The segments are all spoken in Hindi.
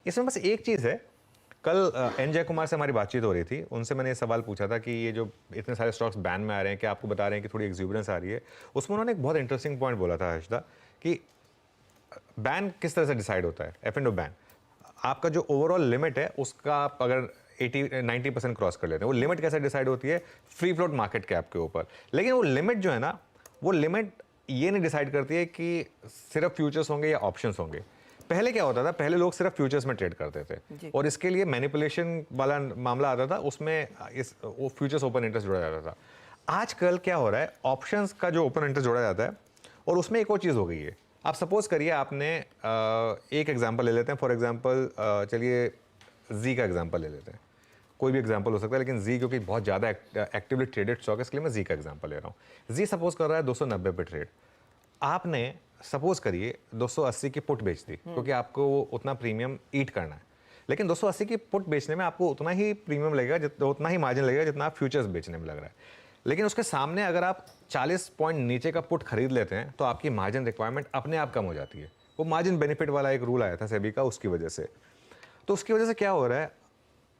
इसमें बस एक चीज़ है, कल एन जय कुमार से हमारी बातचीत हो रही थी, उनसे मैंने ये सवाल पूछा था कि ये जो इतने सारे स्टॉक्स बैन में आ रहे हैं, क्या आपको बता रहे हैं कि थोड़ी एक्सूबरेंस आ रही है? उसमें उन्होंने एक बहुत इंटरेस्टिंग पॉइंट बोला था हर्षदा, कि बैन किस तरह से डिसाइड होता है, एफ एंड ओ बैन। आपका जो ओवरऑल लिमिट है उसका आप अगर 80-90% क्रॉस कर लेते हैं, वो लिमिट कैसे डिसाइड होती है? फ्री फ्लोट मार्केट कैप के ऊपर। लेकिन वो लिमिट जो है ना, वो लिमिट ये नहीं डिसाइड करती है कि सिर्फ फ्यूचर्स होंगे या ऑप्शंस होंगे। पहले क्या होता था, पहले लोग सिर्फ फ्यूचर्स में ट्रेड करते थे और इसके लिए मैनिपुलेशन वाला मामला आता था, उसमें वो फ्यूचर्स ओपन इंटरेस्ट जोड़ा जाता था। आजकल क्या हो रहा है, ऑप्शंस का जो ओपन इंटरेस्ट जोड़ा जाता है और उसमें एक और चीज़ हो गई है। आप सपोज करिए, आपने एक एग्जांपल ले लेते हैं, फॉर एग्जांपल चलिए जी का एग्जांपल ले लेते हैं, कोई भी एग्जांपल हो सकता है, लेकिन जी क्योंकि बहुत ज़्यादा एक्टिवली ट्रेडेड स्टॉक है, इसलिए मैं जी का एग्जांपल ले रहा हूँ। जी सपोज कर रहा है 290 पे ट्रेड, आपने सपोज करिए 280 की पुट बेच दी क्योंकि आपको उतना प्रीमियम ईट करना है। लेकिन 280 की पुट बेचने में आपको उतना ही प्रीमियम लगेगा, उतना ही मार्जिन लगेगा जितना आप फ्यूचर्स बेचने में लग रहा है। लेकिन उसके सामने अगर आप 40 पॉइंट नीचे का पुट खरीद लेते हैं तो आपकी मार्जिन रिक्वायरमेंट अपने आप कम हो जाती है। वो मार्जिन बेनिफिट वाला एक रूल आया था सेबी का, उसकी वजह से। तो उसकी वजह से क्या हो रहा है,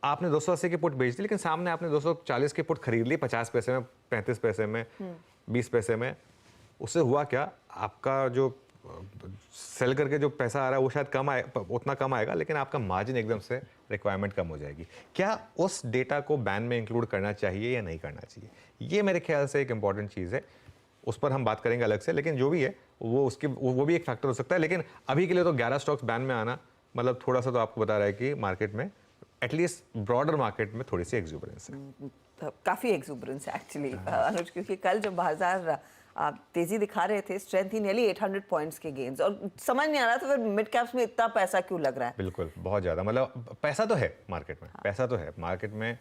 आपने 280 की पुट बेच दी, लेकिन सामने आपने 240 की पुट खरीद ली 50 पैसे में, 35 पैसे में, 20 पैसे में। उससे हुआ क्या, आपका जो सेल करके जो पैसा आ रहा है वो शायद कम आए, उतना कम आएगा, लेकिन आपका मार्जिन एकदम से रिक्वायरमेंट कम हो जाएगी। क्या उस डेटा को बैन में इंक्लूड करना चाहिए या नहीं करना चाहिए? ये मेरे ख्याल से एक इंपॉर्टेंट चीज़ है, उस पर हम बात करेंगे अलग से। लेकिन जो भी है वो भी एक फैक्टर हो सकता है। लेकिन अभी के लिए तो 11 स्टॉक्स बैन में आना मतलब थोड़ा सा तो आपको बता रहा है कि मार्केट में, एटलीस्ट ब्रॉडर मार्केट में थोड़ी सी एक्सूबरेंस है। काफ़ी एक्सूबरेंस है एक्चुअली अनुज, क्योंकि कल जो बाजार तेजी दिखा रहे थे, स्ट्रेंथ ही नियरली 800 पॉइंट्स के गेन्स, और समझ नहीं आ रहा था फिर मिड कैप्स में इतना पैसा क्यों लग रहा है। बिल्कुल, बहुत ज़्यादा, मतलब पैसा तो है मार्केट में, पैसा तो है मार्केट में,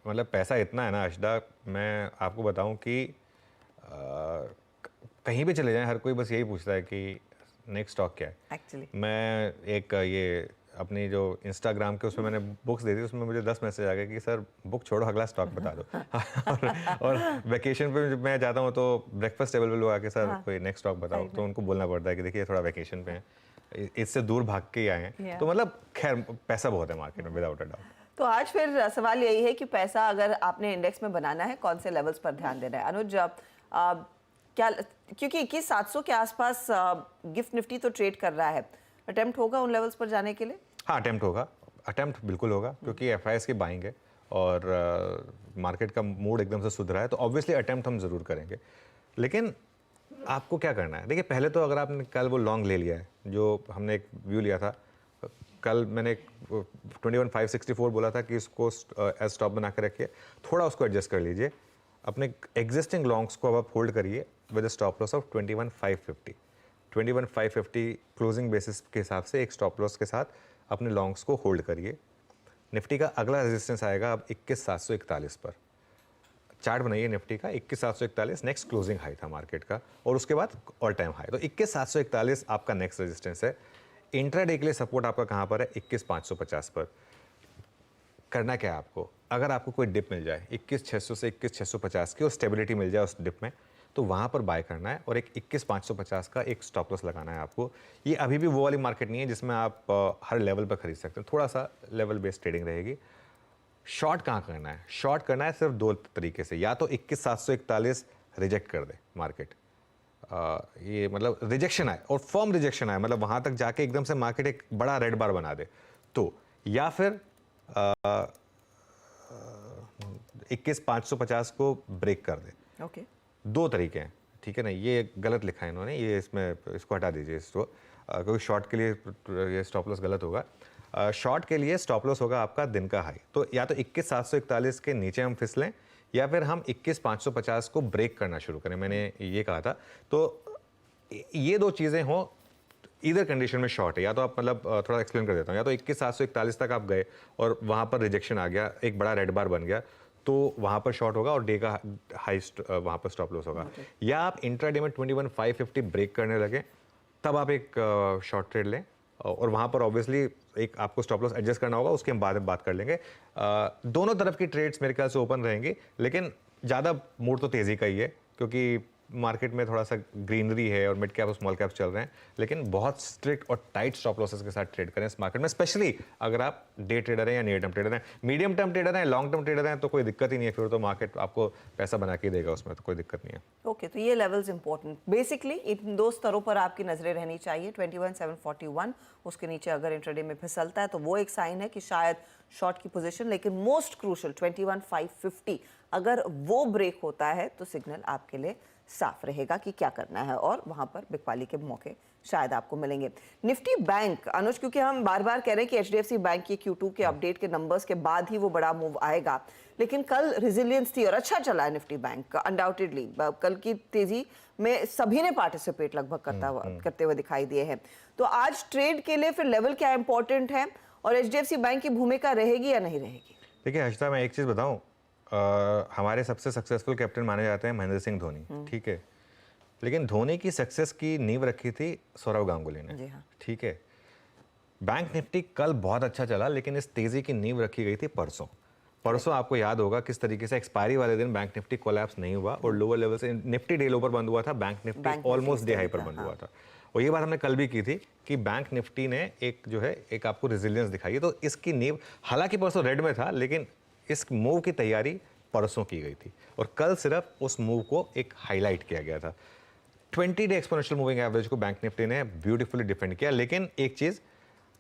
मतलब पैसा इतना है ना अर्शदा, मैं आपको बताऊं कि कहीं भी चले जाएं हर कोई बस यही पूछता है कि नेक्स्ट स्टॉक क्या है। एक्चुअली मैं एक ये अपनी जो इंस्टाग्राम के उसमें मैंने बुक्स दे दी, उसमें मुझे 10 मैसेज आ गए कि सर बुक छोड़ो, अगला स्टॉक बता दो। और वेकेशन पे जब मैं जाता हूँ तो ब्रेकफास्ट टेबल पे लोग आके सर कोई नेक्स्ट स्टॉक बताओ, तो उनको बोलना पड़ता है कि देखिए थोड़ा वेकेशन पे हैं, इससे दूर भाग के ही आए हैं। तो मतलब खैर पैसा बहुत है मार्केट में, विदाउट अ डाउट। तो आज फिर सवाल यही है कि पैसा अगर आपने इंडेक्स में बनाना है, कौन से लेवल्स पर ध्यान देना है अनुज? क्या, क्योंकि 21,700 के आसपास गिफ्ट निफ्टी तो ट्रेड कर रहा है, अटेम्प्ट होगा उन लेवल्स पर जाने के लिए? हाँ, अटेम्प्ट बिल्कुल होगा, क्योंकि एफआईएस की बाइंग है और मार्केट का मूड एकदम से सुधरा है, तो ऑब्वियसली अटेम्प्ट हम ज़रूर करेंगे। लेकिन आपको क्या करना है, देखिए पहले तो अगर आपने कल वो लॉन्ग ले लिया है, जो हमने एक व्यू लिया था कल, मैंने 21,564 बोला था कि इसको एज स्टॉप बना के रखिए, थोड़ा उसको एडजस्ट कर लीजिए, अपने एग्जिस्टिंग लॉन्ग्स को अब आप होल्ड करिए with a stop loss of 21,550। 21,550 closing basis के हिसाब से एक स्टॉप लॉस के साथ अपने लॉन्ग्स को होल्ड करिए। निफ्टी का अगला रेजिस्टेंस आएगा अब 21,741 पर। चार्ट बनाइए निफ्टी का, 21,741 नेक्स्ट क्लोजिंग हाई था मार्केट का, और उसके बाद ऑल टाइम हाई, तो 21,741 आपका नेक्स्ट रेजिस्टेंस है। इंट्राडे के लिए सपोर्ट आपका कहाँ पर है? 21,550 पर। करना क्या है आपको, अगर आपको कोई डिप मिल जाए 21,600 से 21,650 की और स्टेबिलिटी मिल जाए उस डिप में, तो वहाँ पर बाय करना है और एक 21,550 का एक स्टॉप लॉस लगाना है आपको। ये अभी भी वो वाली मार्केट नहीं है जिसमें आप हर लेवल पर खरीद सकते हैं, थोड़ा सा लेवल बेस्ड ट्रेडिंग रहेगी। शॉर्ट कहाँ करना है? शॉर्ट करना है सिर्फ दो तरीके से, या तो 21,741 रिजेक्ट कर दे मार्केट, ये मतलब रिजेक्शन आए और फर्म रिजेक्शन आए, मतलब वहाँ तक जाके एकदम से मार्केट एक बड़ा रेड बार बना दे, तो या फिर 21,550 को ब्रेक कर दे। ओके, दो तरीके हैं, ठीक है ना? ये गलत लिखा है इन्होंने, ये इसमें इसको हटा दीजिए इसको, क्योंकि शॉर्ट के लिए ये स्टॉप लॉस गलत होगा। शॉर्ट के लिए स्टॉप लॉस होगा आपका दिन का हाई, तो या तो 21,741 के नीचे हम फिसलें या फिर हम 21,550 को ब्रेक करना शुरू करें, मैंने ये कहा था। तो ये दो चीज़ें हों, इधर कंडीशन में शॉर्ट है, या तो आप मतलब थोड़ा एक्सप्लेन कर देता हूँ, या तो 21,741 तक आप गए और वहाँ पर रिजेक्शन आ गया, एक बड़ा रेड बार बन गया, तो वहाँ पर शॉर्ट होगा और डे का हाई वहाँ पर स्टॉप लॉस होगा। या आप इंट्राडे में 21,550 ब्रेक करने लगे, तब आप एक शॉर्ट ट्रेड लें, और वहाँ पर ऑब्वियसली एक आपको स्टॉप लॉस एडजस्ट करना होगा, उसके हम बाद में बात कर लेंगे। दोनों तरफ की ट्रेड्स मेरे ख्याल से ओपन रहेंगी, लेकिन ज़्यादा मूड तो तेज़ी का ही है, क्योंकि मार्केट में थोड़ा सा ग्रीनरी है और मिड कैप और स्मॉल कैप चल रहे हैं, लेकिन बहुत स्ट्रिक्ट और टाइट स्टॉप लॉसेस के साथ ट्रेड करें इस मार्केट में, स्पेशली अगर आप डे ट्रेडर हैं या नियर टर्म ट्रेडर हैं। मीडियम टर्म ट्रेडर हैं, लॉन्ग टर्म ट्रेडर हैं तो कोई दिक्कत ही नहीं है, फिर तो मार्केट आपको पैसा बना के देगा, उसमें तो कोई दिक्कत नहीं है। ओके, तो ये लेवल्स इंपॉर्टेंट, बेसिकली इन दो स्तरों पर आपकी नजरें रहनी चाहिए। 21,741 उसके नीचे अगर इंट्राडे में फिसलता है तो वो एक साइन है कि शायद शॉर्ट की पोजीशन, लेकिन मोस्ट क्रूशल 21,550 अगर वो ब्रेक होता है तो सिग्नल आपके लिए साफ रहेगा कि क्या करना है और वहां पर बिकवाली के मौके शायद आपको मिलेंगे। निफ्टी बैंक, अनुज, क्योंकि हम बार बार कह रहे हैं कि एचडीएफसी बैंक की Q2 के अपडेट के नंबर्स के बाद ही वो बड़ा मूव आएगा, लेकिन कल रेजिलियंस थी और अच्छा चला है निफ्टी बैंक अनडाउटेडली। कल की तेजी में सभी ने पार्टिसिपेट लगभग करते हुए दिखाई दिए हैं। तो आज ट्रेड के लिए फिर लेवल क्या इंपॉर्टेंट है और एचडीएफसी बैंक की भूमिका रहेगी या नहीं रहेगी? देखिए हर्षिता, मैं एक चीज़ बताऊं, हमारे सबसे सक्सेसफुल कैप्टन माने जाते हैं महेंद्र सिंह धोनी, ठीक है, लेकिन धोनी की सक्सेस की नींव रखी थी सौरव गांगुली ने। जी हाँ। ठीक है, बैंक निफ्टी कल बहुत अच्छा चला, लेकिन इस तेजी की नींव रखी गई थी परसों। परसों आपको याद होगा किस तरीके से एक्सपायरी वाले दिन बैंक निफ्टी कोलैप्स नहीं हुआ और लोअर लेवल से निफ्टी डे लो पर बंद हुआ था, bank Nifty almost day high पर बंद हुआ था। और ये बात हमने कल भी की थी कि बैंक निफ्टी ने एक जो है एक आपको रेजिलियंस दिखाई है, तो इसकी नींव, हालांकि परसों रेड में था, लेकिन इस मूव की तैयारी परसों की गई थी और कल सिर्फ उस मूव को एक हाईलाइट किया गया था। 20 डे एक्सपोनेंशियल मूविंग एवरेज को बैंक निफ्टी ने ब्यूटीफुली डिफेंड किया, लेकिन एक चीज़,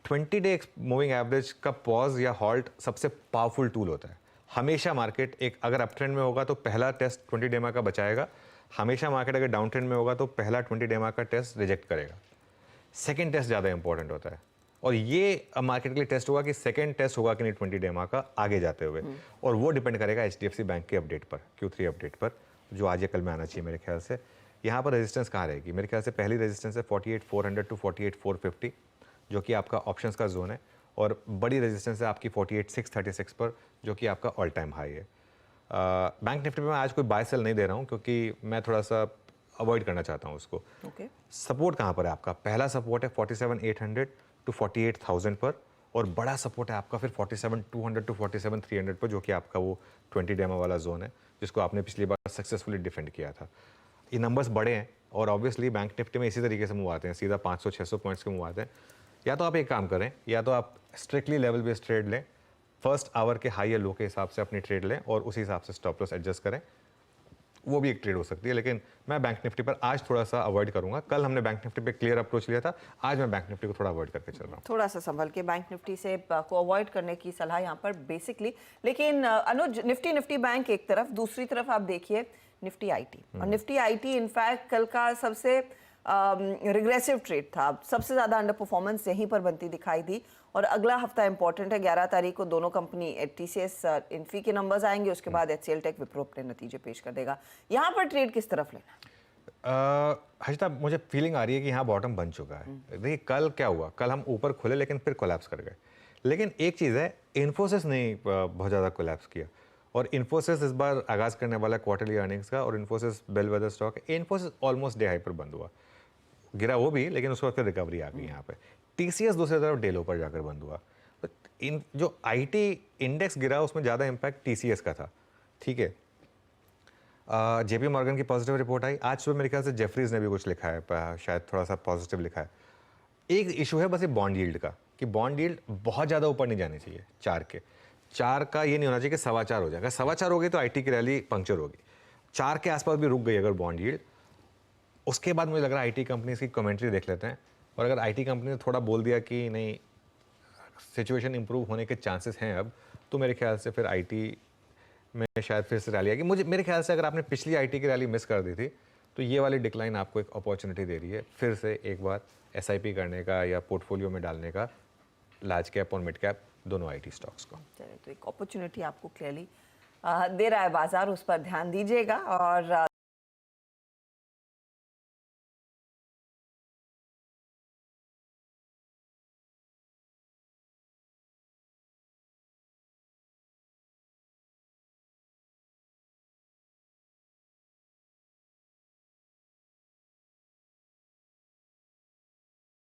20 डे मूविंग एवरेज का पॉज या हॉल्ट सबसे पावरफुल टूल होता है। हमेशा मार्केट एक अगर अप ट्रेंड में होगा तो पहला टेस्ट 20 डेमा का बचाएगा, हमेशा मार्केट अगर डाउन ट्रेंड में होगा तो पहला 20 डेमा का टेस्ट रिजेक्ट करेगा। सेकेंड टेस्ट ज़्यादा इंपॉर्टेंट होता है और ये मार्केट के लिए टेस्ट होगा कि सेकेंड टेस्ट होगा कि नहीं 20 डेमा का आगे जाते हुए, और वो डिपेंड करेगा एचडीएफसी बैंक के अपडेट पर, Q3 अपडेट पर, जो आज या कल में आना चाहिए मेरे ख्याल से। यहाँ पर रेजिस्टेंस कहाँ रहेगी? मेरे ख्याल से पहली रेजिस्टेंस है 48,400 टू 48,450, जो कि आपका ऑप्शंस का जोन है, और बड़ी रेजिस्टेंस है आपकी 48,636 पर, जो कि आपका ऑल टाइम हाई है। बैंक निफ्टी में मैं आज कोई बाय सेल नहीं दे रहा हूँ क्योंकि मैं थोड़ा सा अवॉइड करना चाहता हूँ उसको। सपोर्ट कहाँ पर है आपका? पहला सपोर्ट है 47,800 टू 48,000 पर, और बड़ा सपोर्ट है आपका फिर 47,200 टू 47,300 पर, जो कि आपका वो 20 डेमा वाला जोन है जिसको आपने पिछली बार सक्सेसफुली डिफेंड किया था। ये नंबर्स बड़े हैं और ऑब्वियसली बैंक निफ्टी में इसी तरीके से मूव आते हैं, सीधा 500-600 पॉइंट्स के मूव आते हैं। या तो आप एक काम करें, या तो आप स्ट्रिक्टली लेवल बेस्ड ट्रेड लें, फर्स्ट आवर के हाई या लो के हिसाब से अपनी ट्रेड लें और उसी हिसाब से स्टॉप लॉस एडजस्ट करें, वो भी एक ट्रेड हो सकती है। लेकिन मैं बैंक निफ्टी पर आज थोड़ा सा अवॉइड करूंगा। कल हमने बैंक निफ्टी पे क्लियर अप्रोच लिया था, आज मैं बैंक निफ्टी को थोड़ा अवॉइड करके चल रहा हूँ। थोड़ा सा संभल के बैंक निफ्टी से को अवॉइड करने की सलाह यहाँ पर बेसिकली। लेकिन अनुज, निफ्टी बैंक एक तरफ, दूसरी तरफ आप देखिए निफ्टी आईटी, और निफ्टी आईटी इनफैक्ट कल का सबसे रिग्रेसिव ट्रेड था, सबसे ज्यादा अंडर परफॉर्मेंस यहीं पर बनती दिखाई दी। और अगला हफ्ता इंपॉर्टेंट है, 11 तारीख को दोनों कंपनी टीसीएस इन्फी के नंबर्स आएंगे, उसके बाद एचसीएल टेक विप्रो अपने नतीजे पेश कर देगा। यहाँ पर ट्रेड किस तरफ लेना? हर्षिता, मुझे फीलिंग आ रही है कि यहाँ बॉटम बन चुका है। देखिए कल क्या हुआ, कल हम ऊपर खुले लेकिन फिर कोलैप्स कर गए। लेकिन एक चीज़ है, इन्फोसिस ने बहुत ज़्यादा कोलैप्स किया, और इन्फोसिस इस बार आगाज करने वाला क्वार्टरली अर्निंग्स का, और इन्फोसिस बेलवेदर स्टॉक है। इन्फोसिस ऑलमोस्ट डे हाई पर बंद हुआ, गिरा वो भी, लेकिन उसके बाद फिर रिकवरी आ गई यहाँ पे। टीसीएस दूसरी तरफ डे लो पर जाकर बंद हुआ। तो इन जो आईटी इंडेक्स गिरा उसमें ज़्यादा इम्पैक्ट टीसीएस का था, ठीक है। जेपी मॉर्गन की पॉजिटिव रिपोर्ट आई आज सुबह, मेरे ख्याल से जेफरीज ने भी कुछ लिखा है, शायद थोड़ा सा पॉजिटिव लिखा है। एक इशू है बस ये बॉन्ड यील्ड का, कि बॉन्ड यील्ड बहुत ज़्यादा ऊपर नहीं जानी चाहिए 4 का, ये नहीं होना चाहिए कि 4.25 हो जाएगा। 4.25 हो गई तो आईटी की रैली पंक्चर होगी। 4 के आसपास भी रुक गई अगर बॉन्ड यील्ड, उसके बाद मुझे लग रहा है आईटी कंपनीज की कमेंट्री देख लेते हैं, और अगर आईटी कंपनी ने थोड़ा बोल दिया कि नहीं सिचुएशन इंप्रूव होने के चांसेस हैं अब, तो मेरे ख्याल से फिर आईटी में शायद फिर से रैली आएगी। मेरे ख्याल से अगर आपने पिछली आईटी की रैली मिस कर दी थी तो ये वाली डिक्लाइन आपको एक अपॉर्चुनिटी दे रही है फिर से एक बार एसआईपी करने का या पोर्टफोलियो में डालने का, लार्ज कैप और मिड कैप दोनों आईटी स्टॉक्स को। तो एक अपॉर्चुनिटी आपको क्लियरली दे रहा है बाजार, उस पर ध्यान दीजिएगा। और